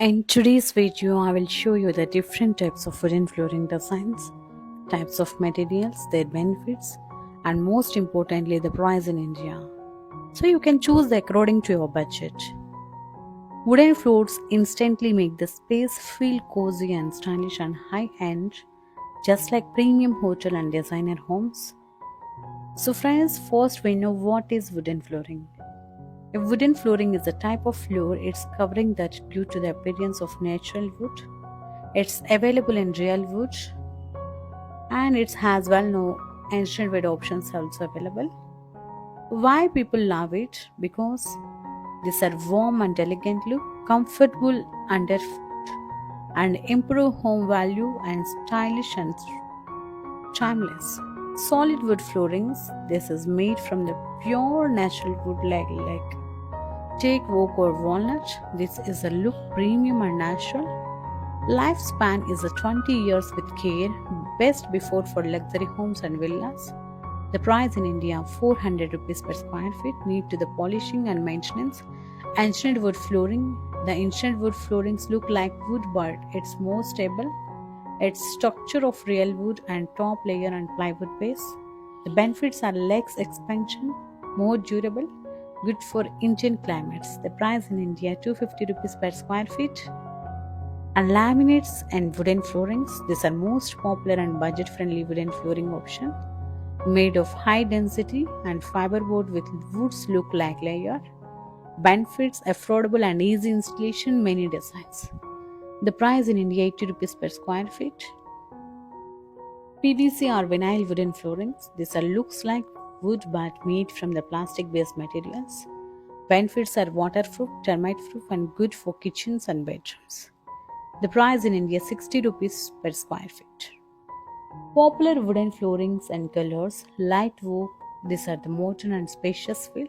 In today's video, I will show you the different types of wooden flooring designs, types of materials, their benefits, and most importantly, the price in India. So you can choose according to your budget. Wooden floors instantly make the space feel cozy and stylish and high-end, just like premium hotel and designer homes. So friends, first we know what is wooden flooring. A wooden flooring is a type of floor, it's covering that due to the appearance of natural wood. It's available in real wood and it has well-known ancient wood options also available. Why people love it? Because these are warm and elegant look, comfortable underfoot, and improve home value and stylish and timeless. Solid wood floorings. This is made from the pure natural wood like take oak or walnut. This is a look premium and natural. Lifespan is a 20 years with care, best before for luxury homes and villas. The price in India 400 rupees per square feet need to the polishing and maintenance. Ancient wood flooring. The ancient wood floorings look like wood but it's more stable. Its structure of real wood and top layer and plywood base. The benefits are legs expansion, more durable, good for Indian climates. The price in India 250 rupees per square feet. And laminates and wooden floorings. These are most popular and budget-friendly wooden flooring option. Made of high density and fiberboard with woods look like layer. Benefits affordable and easy installation, many designs. The price in India 80 rupees per square feet. PVC or vinyl wooden floorings. These are looks like wood but made from the plastic-based materials. Benefits are waterproof, termite-proof, and good for kitchens and bedrooms. The price in India 60 rupees per square feet. Popular wooden floorings and colors: light oak, these are the modern and spacious feel.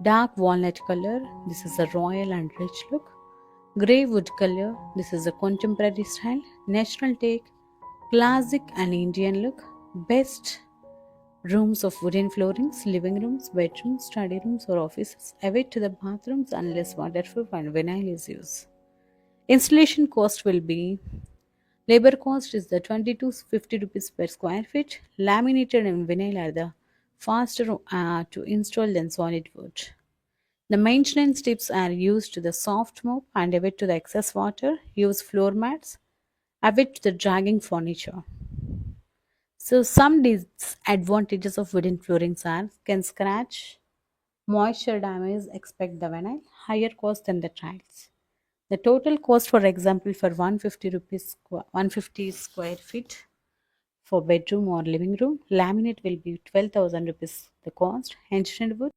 Dark walnut color, this is a royal and rich look. Grey wood color, this is a contemporary style. Natural teak, classic and Indian look. Best rooms of wooden floorings: living rooms, bedrooms, study rooms, or offices. Away to the bathrooms unless waterproof and vinyl is used. Installation cost will be: labor cost is the 20 to 50 rupees per square feet. Laminated and vinyl are the faster to install than solid wood. The maintenance tips are: use to the soft mop and away to the excess water. Use floor mats. Away to the dragging furniture. So some disadvantages of wooden floorings are: can scratch, moisture damage, expect the vinyl, higher cost than the tiles. The total cost, for example, for 150 rupees 150 square feet for bedroom or living room, laminate will be 12,000 rupees the cost. Ancient wood